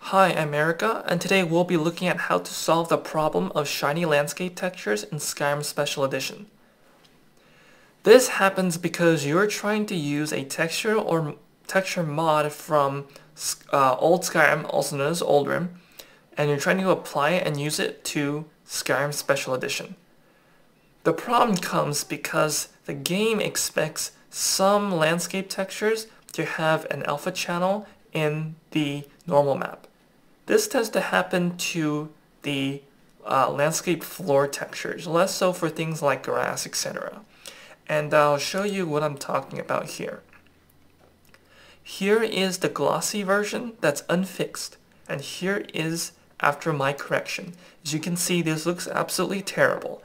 Hi, I'm Erica, and today we'll be looking at how to solve the problem of shiny landscape textures in Skyrim Special Edition. This happens because you're trying to use a texture or texture mod from old Skyrim, also known as Oldrim, and you're trying to apply it and use it to Skyrim Special Edition. The problem comes because the game expects some landscape textures to have an alpha channel in the normal map. This tends to happen to the landscape floor textures, less so for things like grass, etc. And I'll show you what I'm talking about here. Here is the glossy version that's unfixed, and here is after my correction. As you can see, this looks absolutely terrible.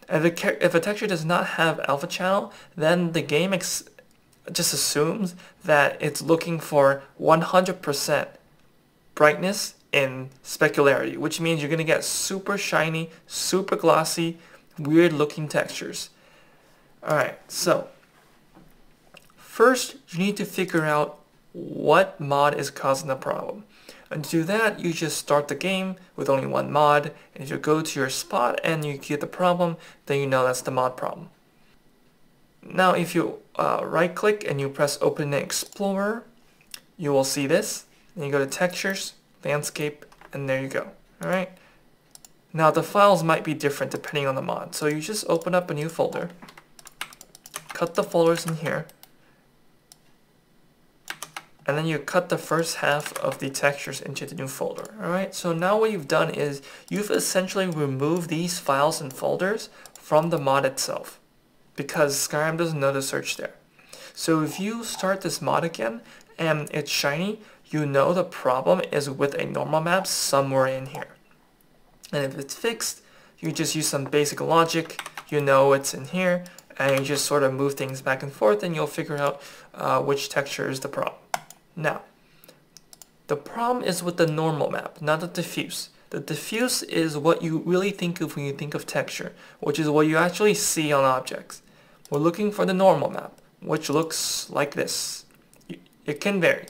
If a texture does not have alpha channel, then the game just assumes that it's looking for 100% brightness in specularity, which means you're going to get super shiny, super glossy, weird looking textures. Alright, so first you need to figure out what mod is causing the problem. And to do that, you just start the game with only one mod, and if you go to your spot and you get the problem, then you know that's the mod problem. Now if you right click and you press Open in Explorer, you will see this. Then you go to Textures, Landscape, and there you go. Alright. Now the files might be different depending on the mod. So you just open up a new folder, cut the folders in here, and then you cut the first half of the textures into the new folder. Alright, so now what you've done is you've essentially removed these files and folders from the mod itself, because Skyrim doesn't know to search there. So if you start this mod again and it's shiny, you know the problem is with a normal map somewhere in here. And if it's fixed, you just use some basic logic, you know it's in here, and you just sort of move things back and forth and you'll figure out which texture is the problem. Now, the problem is with the normal map, not the diffuse. The diffuse is what you really think of when you think of texture, which is what you actually see on objects. We're looking for the normal map, which looks like this. It can vary.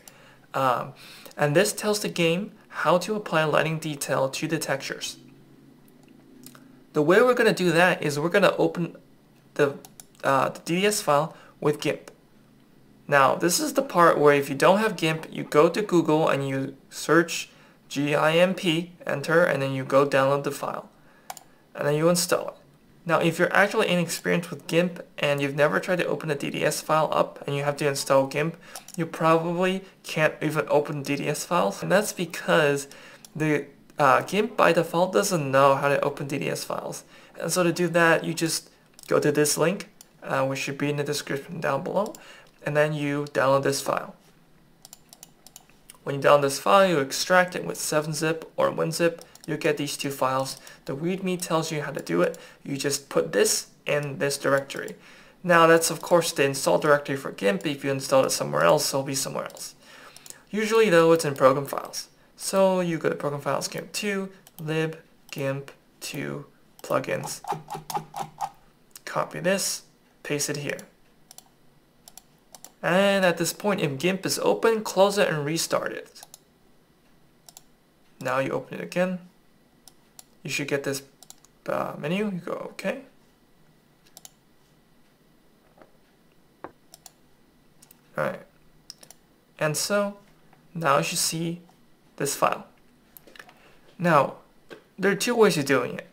And this tells the game how to apply lighting detail to the textures. The way we're going to do that is we're going to open the DDS file with GIMP. Now, this is the part where if you don't have GIMP, you go to Google and you search GIMP, enter, and then you go download the file. And then you install it. Now, if you're actually inexperienced with GIMP and you've never tried to open a DDS file up and you have to install GIMP, you probably can't even open DDS files. And that's because the GIMP by default doesn't know how to open DDS files. And so to do that, you just go to this link, which should be in the description down below, and then you download this file. When you download this file, you extract it with 7-zip or WinZip. You get these two files. The README tells you how to do it. You just put this in this directory. Now that's of course the install directory for GIMP. If you install it somewhere else, it'll be somewhere else. Usually though, it's in program files. So you go to program files, GIMP2, lib, GIMP2, plugins. Copy this, paste it here. And at this point, if GIMP is open, close it and restart it. Now you open it again. You should get this menu. You go OK. Alright. And so now you should see this file. Now, there are two ways of doing it.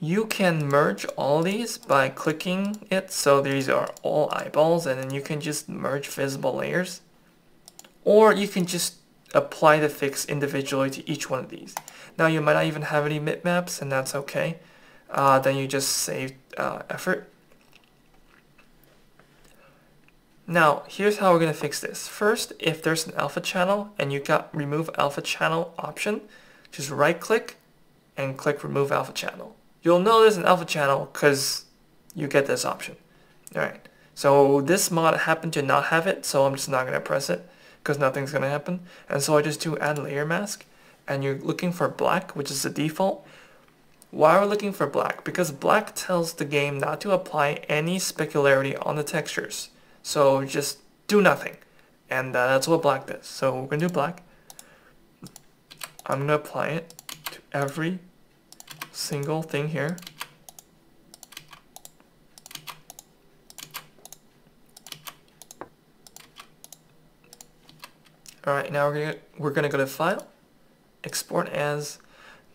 You can merge all these by clicking it, so these are all eyeballs, and then you can just merge visible layers. Or you can just apply the fix individually to each one of these. Now you might not even have any bitmaps, and that's okay. Then you just save effort. Now, here's how we're going to fix this. First, if there's an alpha channel and you got remove alpha channel option, just right click and click remove alpha channel. You'll know there's an alpha channel because you get this option. Alright, so this mod happened to not have it, so I'm just not going to press it because nothing's going to happen. And so I just do add layer mask, and you're looking for black, which is the default. Why are we looking for black? Because black tells the game not to apply any specularity on the textures. So just do nothing. And that's what black does. So we're going to do black. I'm going to apply it to every single thing here. Alright, now we're gonna go to File, Export As.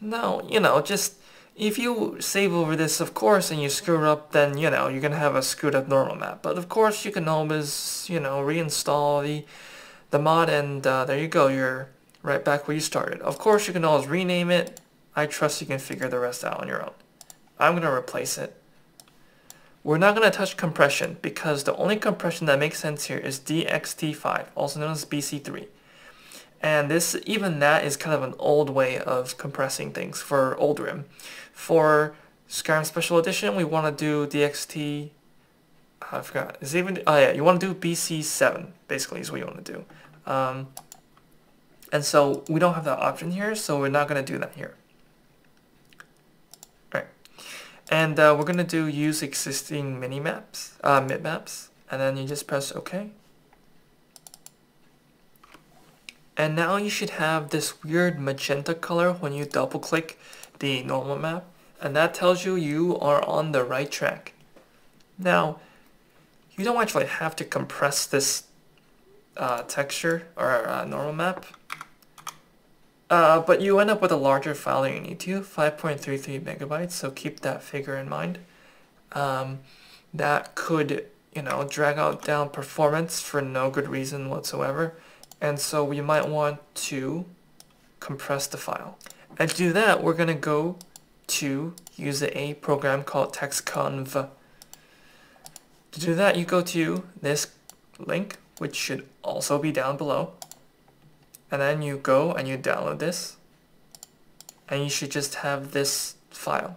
Now, just if you save over this, of course, and you screw it up, then, you're gonna have a screwed up normal map. But of course, you can always, reinstall the mod, and there you go, you're right back where you started. Of course, you can always rename it. I trust you can figure the rest out on your own. I'm gonna replace it. We're not going to touch compression because the only compression that makes sense here is DXT5, also known as BC3. And even that is kind of an old way of compressing things for Old Rim. For Skyrim Special Edition, we want to do DXT, I forgot, you want to do BC7, basically, is what you want to do. And so we don't have that option here, so we're not going to do that here. And we're going to use existing mid-maps, and then you just press OK. And now you should have this weird magenta color when you double-click the normal map, and that tells you you are on the right track. Now, you don't actually have to compress this texture or normal map, but you end up with a larger file than you need to, 5.33 megabytes, so keep that figure in mind. That could, drag out down performance for no good reason whatsoever, and so we might want to compress the file. And to do that, we're going to go to use a program called texconv. To do that, you go to this link, which should also be down below. And then you go and you download this, and you should just have this file.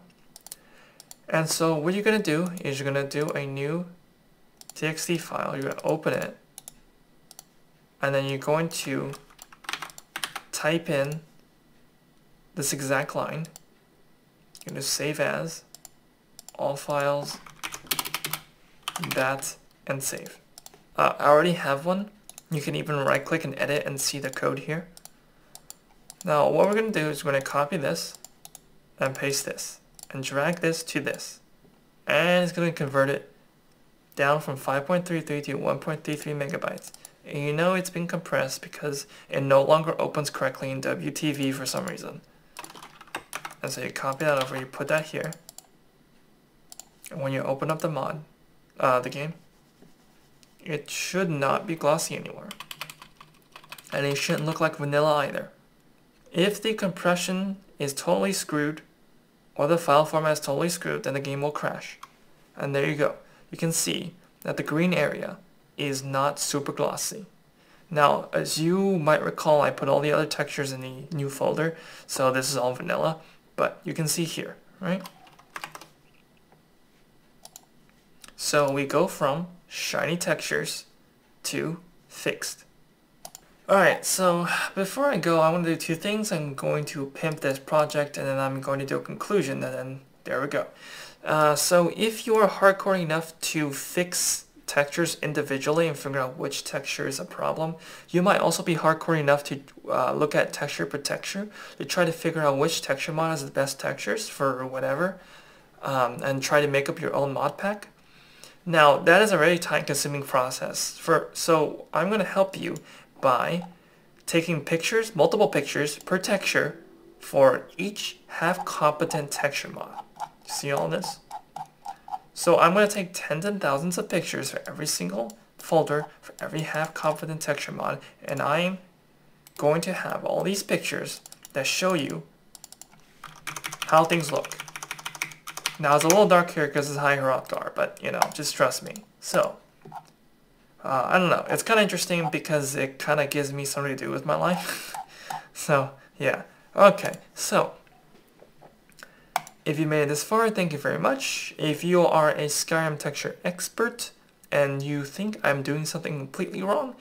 And so what you're going to do is you're going to do a new txt file. You're going to open it, and then you're going to type in this exact line. You're going to save as, all files, that, and save. I already have one. You can even right click and edit and see the code here. Now what we're going to do is we're going to copy this and paste this and drag this to this. And it's going to convert it down from 5.33 to 1.33 megabytes. And it's been compressed because it no longer opens correctly in WTV for some reason. And so you copy that over, you put that here. And when you open up the game, it should not be glossy anymore. And it shouldn't look like vanilla either. If the compression is totally screwed, or the file format is totally screwed, then the game will crash. And there you go. You can see that the green area is not super glossy. Now, as you might recall, I put all the other textures in the new folder, so this is all vanilla, but you can see here, right? So we go from shiny textures to fixed. Alright, so before I go, I want to do two things. I'm going to pimp this project, and then I'm going to do a conclusion, and then there we go. So if you are hardcore enough to fix textures individually and figure out which texture is a problem, you might also be hardcore enough to look at texture per texture to try to figure out which texture mod has the best textures for whatever, and try to make up your own mod pack. Now, that is a very time-consuming process. So I'm going to help you by taking pictures, multiple pictures per texture for each half-competent texture mod. See all this? So I'm going to take tens and thousands of pictures for every single folder for every half-competent texture mod, and I'm going to have all these pictures that show you how things look. Now it's a little dark here because it's high Hrothgar, but just trust me. So, I don't know. It's kind of interesting because it kind of gives me something to do with my life. So, yeah. Okay, so, if you made it this far, thank you very much. If you are a Skyrim texture expert and you think I'm doing something completely wrong,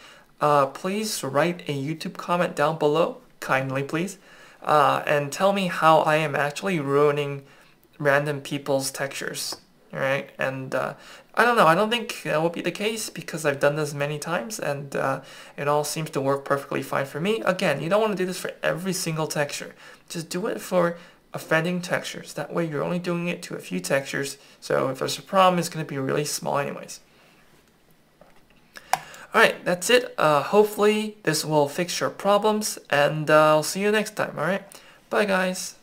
please write a YouTube comment down below, kindly please, and tell me how I am actually ruining random people's textures. Alright, and I don't know, I don't think that will be the case because I've done this many times and it all seems to work perfectly fine for me. Again, you don't want to do this for every single texture. Just do it for offending textures. That way you're only doing it to a few textures, so if there's a problem, it's going to be really small anyways. Alright, that's it. Hopefully this will fix your problems, and I'll see you next time, alright? Bye guys!